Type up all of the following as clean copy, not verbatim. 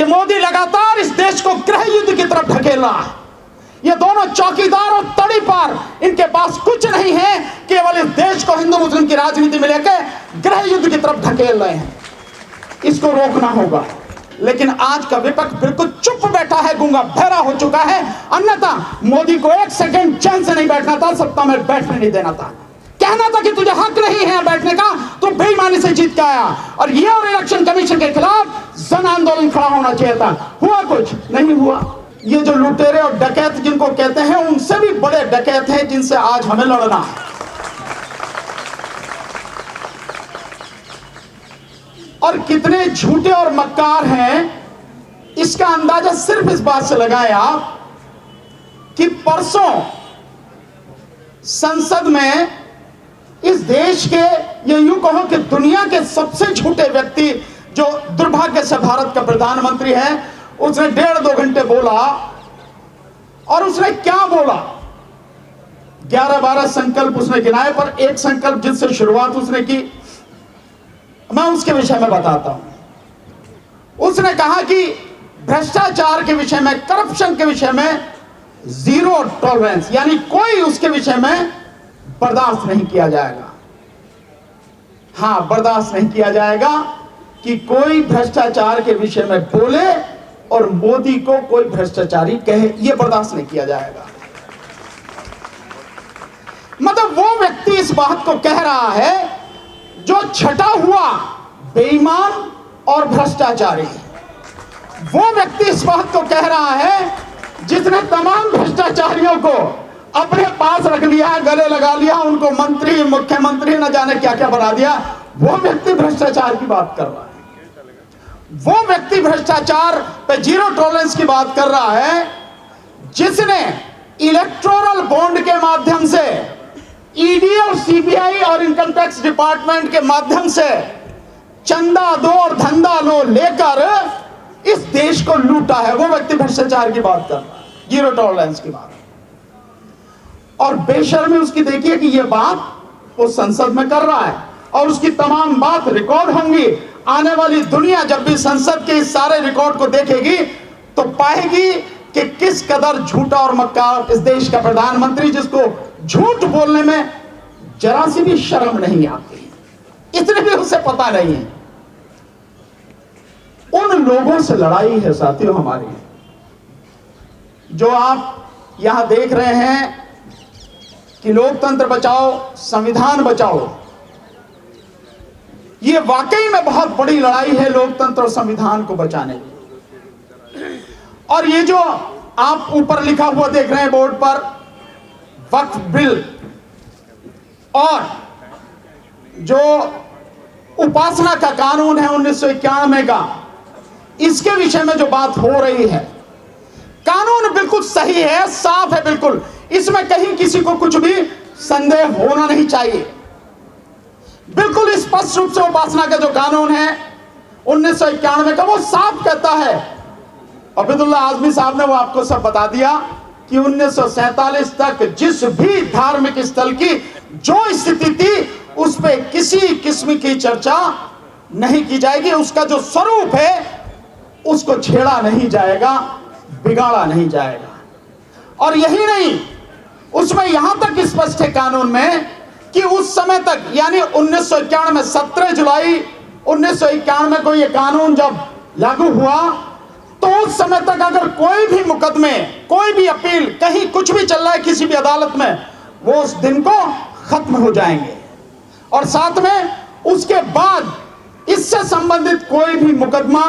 कि मोदी लगातार इस देश को गृह युद्ध की तरफ ढकेल रहा है। ये दोनों चौकीदार और तड़ी पार, इनके पास कुछ नहीं है, केवल इस देश को हिंदू मुस्लिम की राजनीति में लेकर गृह युद्ध की तरफ ढकेल रहे हैं। इसको रोकना होगा। लेकिन आज का विपक्ष बिल्कुल चुप बैठा है, गूंगा बहरा हो चुका है। अन्यथा मोदी को एक सेकंड चैन से नहीं बैठना था, सत्ता में बैठने नहीं देना था, कहना था कि तुझे हक नहीं है बैठने का, तो बेईमानी से जीत के आया। और ये और इलेक्शन कमीशन के खिलाफ जन आंदोलन खड़ा होना चाहिए था। हुआ कुछ नहीं हुआ। ये जो लुटेरे और डकैत जिनको कहते हैं, उनसे भी बड़े डकैत हैं जिनसे आज हमें लड़ना है। और कितने झूठे और मक्कार हैं, इसका अंदाजा सिर्फ इस बात से लगाएं आप कि परसों संसद में इस देश के, ये यूं कहो कि दुनिया के सबसे झूठे व्यक्ति, जो दुर्भाग्य से भारत का प्रधानमंत्री है, उसने 1.5-2 घंटे बोला। और उसने क्या बोला? 11-12 संकल्प उसने गिनाए, पर एक संकल्प जिससे शुरुआत उसने की, मैं उसके विषय में बताता हूं। उसने कहा कि भ्रष्टाचार के विषय में, करप्शन के विषय में जीरो टॉलरेंस, यानी कोई उसके विषय में बर्दाश्त नहीं किया जाएगा। हां, बर्दाश्त नहीं किया जाएगा कि कोई भ्रष्टाचार के विषय में बोले और मोदी को कोई भ्रष्टाचारी कहे, यह बर्दाश्त नहीं किया जाएगा। मतलब वो व्यक्ति इस बात को कह रहा है जो छटा हुआ बेईमान और भ्रष्टाचारी। वो व्यक्ति इस बात को कह रहा है जिसने तमाम भ्रष्टाचारियों को अपने पास रख लिया, गले लगा लिया, उनको मंत्री, मुख्यमंत्री न जाने क्या क्या बना दिया। वो व्यक्ति भ्रष्टाचार की बात कर रहा है। वो व्यक्ति भ्रष्टाचार पे जीरो टॉलरेंस की बात कर रहा है जिसने इलेक्टोरल बॉन्ड के माध्यम से, ईडी और सीबीआई और इनकम टैक्स डिपार्टमेंट के माध्यम से चंदा दो और धंधा लो लेकर इस देश को लूटा है। वो व्यक्ति भ्रष्टाचार की बात कर रहा है, जीरो टॉलरेंस की बात। और बेशर्मी उसकी देखिए कि यह बात वो संसद में कर रहा है और उसकी तमाम बात रिकॉर्ड होंगी। आने वाली दुनिया जब भी संसद के इस सारे रिकॉर्ड को देखेगी तो पाएगी कि किस कदर झूठा और मक्कार इस देश का प्रधानमंत्री, जिसको झूठ बोलने में जरा सी भी शर्म नहीं आती, इतने भी उसे पता नहीं है। उन लोगों से लड़ाई है साथियों हमारी, जो आप यहां देख रहे हैं कि लोकतंत्र बचाओ, संविधान बचाओ। ये वाकई में बहुत बड़ी लड़ाई है लोकतंत्र और संविधान को बचाने की। और ये जो आप ऊपर लिखा हुआ देख रहे हैं बोर्ड पर, वक्फ बिल और जो उपासना का कानून है 1991 का, इसके विषय में जो बात हो रही है, कानून बिल्कुल सही है, साफ है बिल्कुल, इसमें कहीं किसी को कुछ भी संदेह होना नहीं चाहिए। बिल्कुल स्पष्ट रूप से उपासना का जो कानून है 1991 का, वो साफ कहता है। अब्दुल्ला आजमी साहब ने वो आपको सब बता दिया कि 1947 तक जिस भी धार्मिक स्थल की जो स्थिति थी उस पर किसी किस्म की चर्चा नहीं की जाएगी। उसका जो स्वरूप है उसको छेड़ा नहीं जाएगा, बिगाड़ा नहीं जाएगा। और यही नहीं, उसमें यहां तक स्पष्ट है कानून में कि उस समय तक, यानी 1991 में 17 जुलाई 1991 को यह कानून जब लागू हुआ, तो उस समय तक अगर कोई भी मुकदमे, कोई भी अपील, कहीं कुछ भी चल रहा है किसी भी अदालत में, वो उस दिन को खत्म हो जाएंगे। और साथ में उसके बाद इससे संबंधित कोई भी मुकदमा,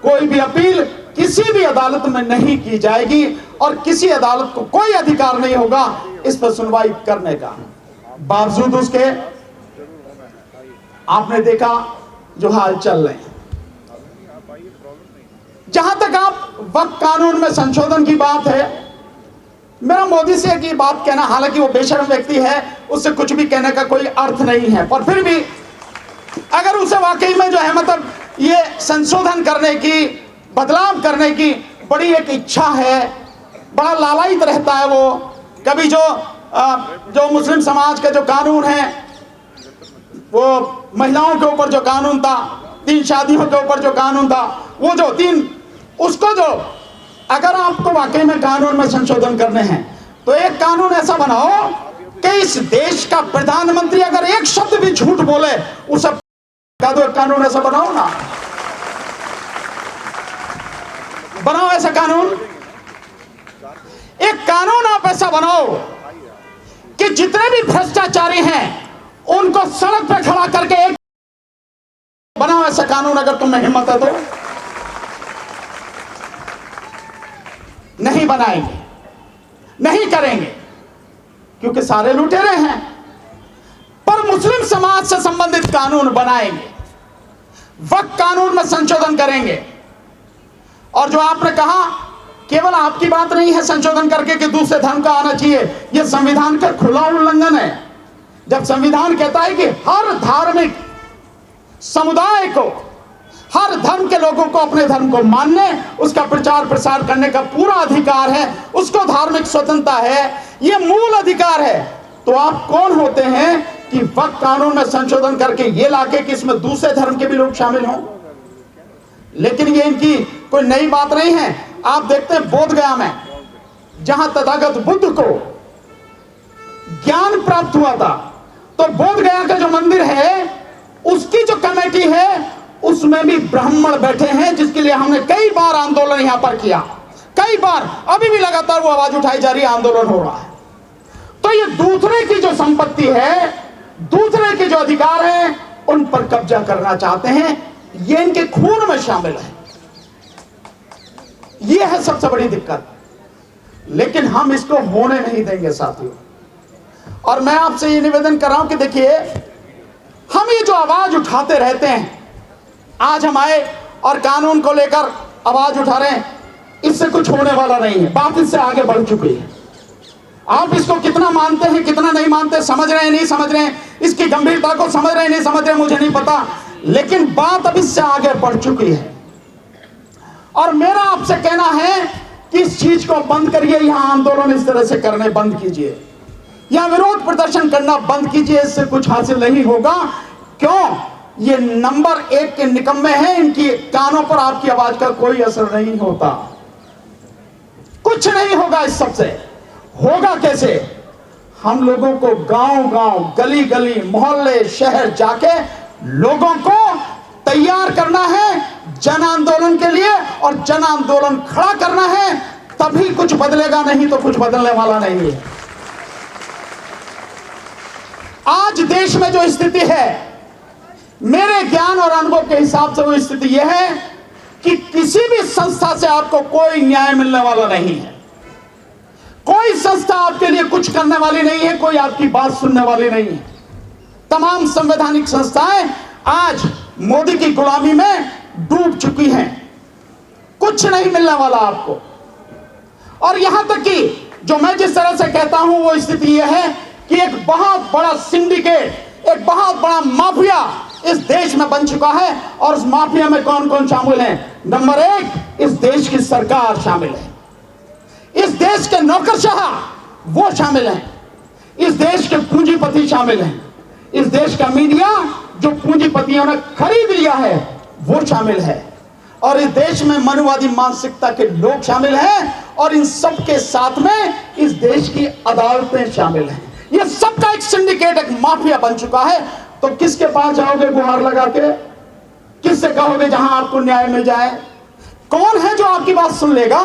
कोई भी अपील किसी भी अदालत में नहीं की जाएगी और किसी अदालत को कोई अधिकार नहीं होगा इस पर सुनवाई करने का। बावजूद उसके आपने देखा जो हाल चल रहे हैं। जहां तक आप वक्फ कानून में संशोधन की बात है, मेरा मोदी से एक ही बात कहना, हालांकि वो बेशर्म व्यक्ति है, उससे कुछ भी कहने का कोई अर्थ नहीं है, पर फिर भी अगर उसे वाकई में जो है मतलब ये संशोधन करने की, बदलाव करने की बड़ी एक इच्छा है, बड़ा लालायित रहता है वो। कभी जो मुस्लिम समाज का जो कानून है, वो महिलाओं के ऊपर जो कानून था, 3 शादियों के ऊपर जो कानून था, वो जो 3 उसको जो अगर आपको वाकई में कानून में संशोधन करने हैं तो एक कानून ऐसा बनाओ कि इस देश का प्रधानमंत्री अगर एक शब्द भी झूठ बोले उसे का दो। कानून ऐसा बनाओ ना, बनाओ ऐसा कानून। एक कानून आप ऐसा बनाओ कि जितने भी भ्रष्टाचारी हैं उनको सड़क पर खड़ा करके एक बनाओ ऐसा कानून। अगर तुम्हें हिम्मत है तो नहीं बनाएंगे, नहीं करेंगे, क्योंकि सारे लुटेरे हैं। पर मुस्लिम समाज से संबंधित कानून बनाएंगे, वक्फ कानून में संशोधन करेंगे। और जो आपने कहा केवल आपकी बात नहीं है संशोधन करके कि दूसरे धर्म का आना चाहिए, यह संविधान का खुला उल्लंघन है। जब संविधान कहता है कि हर धार्मिक समुदाय को, हर धर्म के लोगों को अपने धर्म को मानने, उसका प्रचार प्रसार करने का पूरा अधिकार है, उसको धार्मिक स्वतंत्रता है, यह मूल अधिकार है, तो आप कौन होते हैं कि वक्फ कानून में संशोधन करके ये लाके कि इसमें दूसरे धर्म के भी लोग शामिल हों? लेकिन ये इनकी कोई नई बात नहीं है। आप देखते हैं बोधगया में जहां तथागत बुद्ध को ज्ञान प्राप्त हुआ था, तो बोधगया का जो मंदिर है उसकी जो कमेटी है उसमें भी ब्राह्मण बैठे हैं, जिसके लिए हमने कई बार आंदोलन यहां पर किया, कई बार, अभी भी लगातार वो आवाज उठाई जा रही है, आंदोलन हो रहा है। तो ये दूसरे की जो संपत्ति है, दूसरे के जो अधिकार है, उन पर कब्जा करना चाहते हैं। ये इनके खून में शामिल है। ये है सबसे बड़ी दिक्कत। लेकिन हम इसको होने नहीं देंगे साथियों। और मैं आपसे ये निवेदन कर रहा हूं कि देखिए, हम ये जो आवाज उठाते रहते हैं, आज हम आए और कानून को लेकर आवाज उठा रहे हैं, इससे कुछ होने वाला नहीं है। बात इससे आगे बढ़ चुकी है। आप इसको कितना मानते हैं, कितना नहीं मानते, समझ रहे हैं नहीं समझ रहे हैं, इसकी गंभीरता को समझ रहे हैं नहीं समझ रहे हैं, मुझे नहीं पता, लेकिन बात अब इससे आगे बढ़ चुकी है। और मेरा आपसे कहना है कि इस चीज को बंद करिए। यहां आंदोलन इस तरह से करने बंद कीजिए, यहां विरोध प्रदर्शन करना बंद कीजिए। इससे कुछ हासिल नहीं होगा। क्यों? ये नंबर 1 के निकम्मे हैं, इनकी कानों पर आपकी आवाज का कोई असर नहीं होता, कुछ नहीं होगा। इस सबसे होगा कैसे? हम लोगों को गांव-गांव, गली-गली, मोहल्ले, शहर जाके लोगों को तैयार करना है जन आंदोलन के लिए, और जन आंदोलन खड़ा करना है, तभी कुछ बदलेगा, नहीं तो कुछ बदलने वाला नहीं है। आज देश में जो स्थिति है, मेरे ज्ञान और अनुभव के हिसाब से वो स्थिति यह है कि किसी भी संस्था से आपको कोई न्याय मिलने वाला नहीं है। कोई संस्था आपके लिए कुछ करने वाली नहीं है, कोई आपकी बात सुनने वाली नहीं है। तमाम संवैधानिक संस्थाएं आज मोदी की गुलामी में डूब चुकी हैं। कुछ नहीं मिलने वाला आपको। और यहां तक कि जो मैं जिस तरह से कहता हूं वो स्थिति यह है कि एक बहुत बड़ा सिंडिकेट, एक बहुत बड़ा माफिया इस देश में बन चुका है। और उस माफिया में कौन कौन शामिल है? नंबर 1, इस देश की सरकार शामिल है, इस देश के नौकरशाह वो शामिल हैं, इस देश के पूंजीपति शामिल हैं, इस देश का मीडिया जो पूंजीपतियों ने खरीद लिया है वो शामिल है, और इस देश में मनुवादी मानसिकता के लोग शामिल हैं, और इन सब के साथ में इस देश की अदालतें शामिल हैं। ये सबका एक सिंडिकेट, एक माफिया बन चुका है। तो किसके पास जाओगे गुहार लगा के? किससे कहोगे जहां आपको न्याय मिल जाए? कौन है जो आपकी बात सुन लेगा?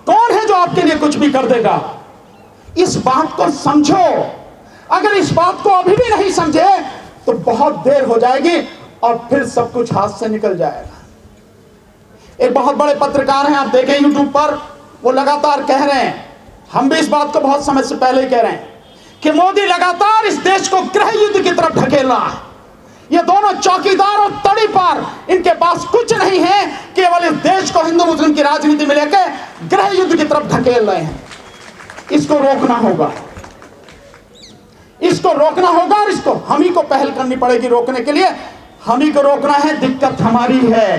कौन है जो आपके लिए कुछ भी कर देगा? इस बात को समझो। अगर इस बात को अभी भी नहीं समझे तो बहुत देर हो जाएगी और फिर सब कुछ हाथ से निकल जाएगा। एक बहुत बड़े पत्रकार हैं, आप देखें यूट्यूब पर, वो लगातार कह रहे हैं, हम भी इस बात को बहुत समय से पहले ही कह रहे हैं कि मोदी लगातार इस देश को गृह युद्ध की तरफ ढकेल रहा है। ये दोनों चौकीदार और तड़ीपार, इनके पास कुछ नहीं है, केवल इस देश को हिंदू मुस्लिम की राजनीति में लेकर गृह युद्ध की तरफ ढकेल रहे हैं। इसको रोकना होगा, इसको रोकना होगा, और इसको हम ही को पहल करनी पड़ेगी। रोकने के लिए हम ही को रोकना है। दिक्कत हमारी है,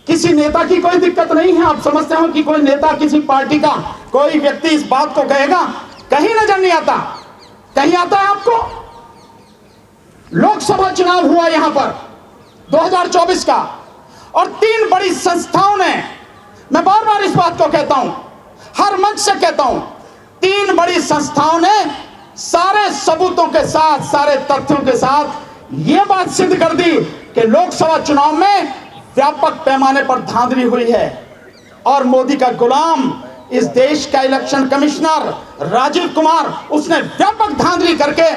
किसी नेता की कोई दिक्कत नहीं है। आप समझते हो कि कोई नेता, किसी पार्टी का कोई व्यक्ति इस बात को कहेगा? कहीं नजर नहीं आता। कहीं आता है आपको? लोकसभा चुनाव हुआ यहां पर 2024 का, और 3 बड़ी संस्थाओं ने इस बात को कहता हूं, हर मंच से कहता हूं, 3 बड़ी संस्थाओं ने सारे सबूतों के साथ, सारे तथ्यों के साथ यह बात सिद्ध कर दी कि लोकसभा चुनाव में व्यापक पैमाने पर धांधली हुई है और मोदी का गुलाम, इस देश का इलेक्शन कमिश्नर राजीव कुमार, उसने व्यापक धांधली करके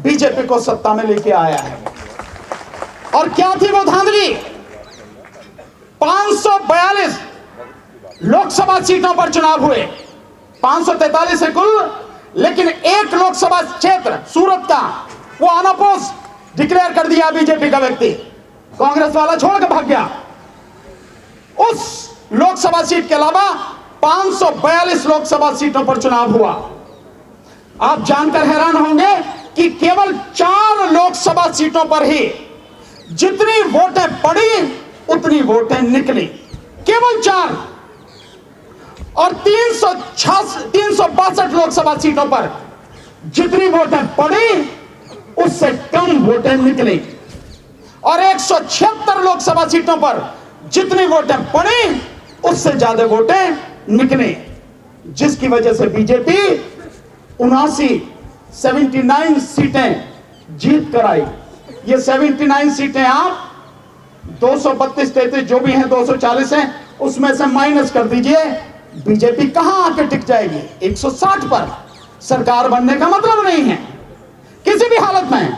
बीजेपी को सत्ता में लेके आया है। और क्या थी वो धांधली? 542 लोकसभा सीटों पर चुनाव हुए, 543 है कुल, लेकिन एक लोकसभा क्षेत्र सूरत का वो अनअपोज डिक्लेयर कर दिया बीजेपी का व्यक्ति, कांग्रेस वाला छोड़ के भाग गया। उस लोकसभा सीट के अलावा 542 लोकसभा सीटों पर चुनाव हुआ। आप जानकर हैरान होंगे कि केवल 4 लोकसभा सीटों पर ही जितनी वोटें पड़ी उतनी वोटें निकली, केवल 4। और 362 लोकसभा सीटों पर जितनी वोटें पड़ी उससे कम वोटें निकली, और 176 लोकसभा सीटों पर जितनी वोटें पड़ी उससे ज्यादा वोटें निकली, जिसकी वजह से बीजेपी 79 सीटें जीत कर आई। ये 79 सीटें आप 232-33 जो भी हैं, 240 हैं, उसमें से माइनस कर दीजिए, बीजेपी कहां आके टिक जाएगी? 160 पर। सरकार बनने का मतलब नहीं है किसी भी हालत में।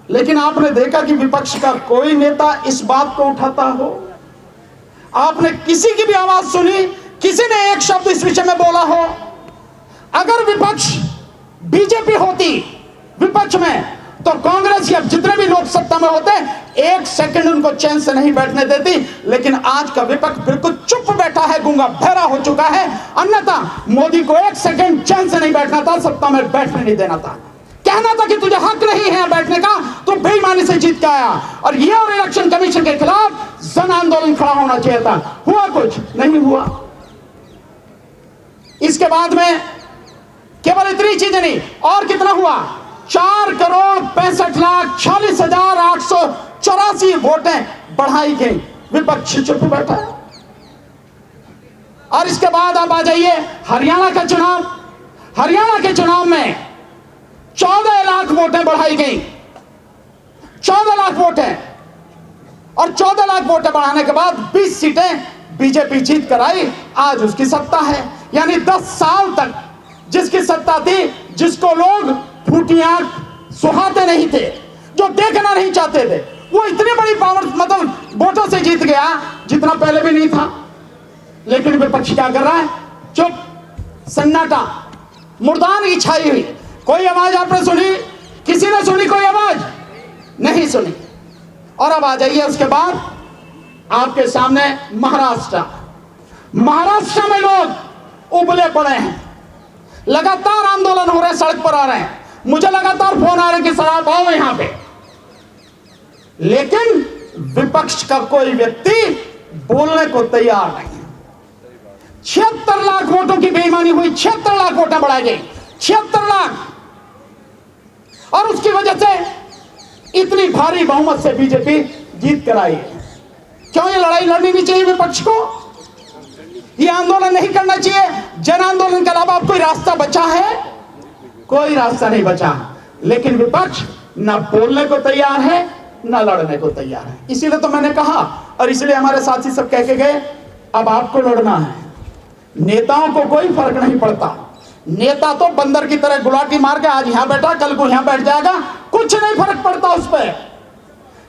लेकिन आपने देखा कि विपक्ष का कोई नेता इस बात को उठाता हो? आपने किसी की भी आवाज सुनी? किसी ने एक शब्द इस विषय में बोला हो? अगर विपक्ष बीजेपी होती विपक्ष में, तो कांग्रेस या जितने भी लोग सत्ता में होते, 1 सेकंड उनको चैन से नहीं बैठने देती। लेकिन आज का विपक्ष बिल्कुल चुप बैठा है, गूंगा बहरा हो चुका है। अन्यथा मोदी को 1 सेकंड चैन से नहीं बैठना था, सत्ता में बैठने नहीं देना था, कहना था कि तुझे हक नहीं है बैठने का, तू बेईमानी से जीत के आया। और ये और इलेक्शन कमीशन के खिलाफ जन आंदोलन खड़ा होना चाहिए था। हुआ कुछ नहीं हुआ। इसके बाद में केवल इतनी चीजें नहीं, और कितना हुआ? 4,65,46,884 वोटें बढ़ाई गई, विपक्ष चुप बैठा। और इसके बाद आप आ जाइए हरियाणा का चुनाव। हरियाणा के चुनाव में 14 लाख वोटें बढ़ाई गई, 14 लाख वोटें। और 14 लाख वोटें बढ़ाने के बाद 20 सीटें बीजेपी जीत कर आई। आज उसकी सत्ता है। यानी 10 साल तक जिसकी सत्ता थी, जिसको लोग फूटी आंख सुहाते नहीं थे, जो देखना नहीं चाहते थे, वो इतनी बड़ी पावर मतलब वोटों से जीत गया जितना पहले भी नहीं था। लेकिन विपक्ष क्या कर रहा है? चुप, सन्नाटा, मुर्दानगी छाई हुई। कोई आवाज आपने सुनी? किसी ने सुनी कोई आवाज? नहीं सुनी। और अब आ जाइए उसके बाद आपके सामने महाराष्ट्र। महाराष्ट्र में लोग उबले पड़े हैं, लगातार आंदोलन हो रहे हैं, सड़क पर आ रहे हैं। मुझे लगातार फोन आ रहे कि सर आप आओ यहां पे। लेकिन विपक्ष का कोई व्यक्ति बोलने को तैयार नहीं है। 76 लाख वोटों की बेईमानी हुई, 76 लाख वोटें बढ़ाई गई, 76 लाख। और उसकी वजह से इतनी भारी बहुमत से बीजेपी जीत कर आई है। क्यों ये लड़ाई लड़नी नहीं चाहिए विपक्ष को? ये आंदोलन नहीं करना चाहिए? जन आंदोलन के अलावा अब कोई रास्ता बचा है? कोई रास्ता नहीं बचा। लेकिन विपक्ष ना बोलने को तैयार है, ना लड़ने को तैयार है। इसीलिए तो मैंने कहा, और इसलिए हमारे साथी सब कह के गए, अब आपको लड़ना है। नेताओं को कोई फर्क नहीं पड़ता। नेता तो बंदर की तरह गुलाटी मार के आज यहां बैठा, कल को यहां बैठ जाएगा, कुछ नहीं फर्क पड़ता उस पर।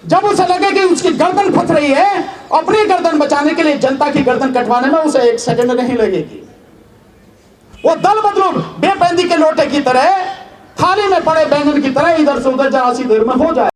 जब उसे लगे कि उसकी गर्दन फंस रही है, अपनी गर्दन बचाने के लिए जनता की गर्दन कटवाने में उसे 1 सेकंड नहीं लगेगी। वो दल बदलू बेपेंदी के लोटे की तरह, थाली में पड़े बैंगन की तरह इधर से उधर जरा सी देर में हो जाए।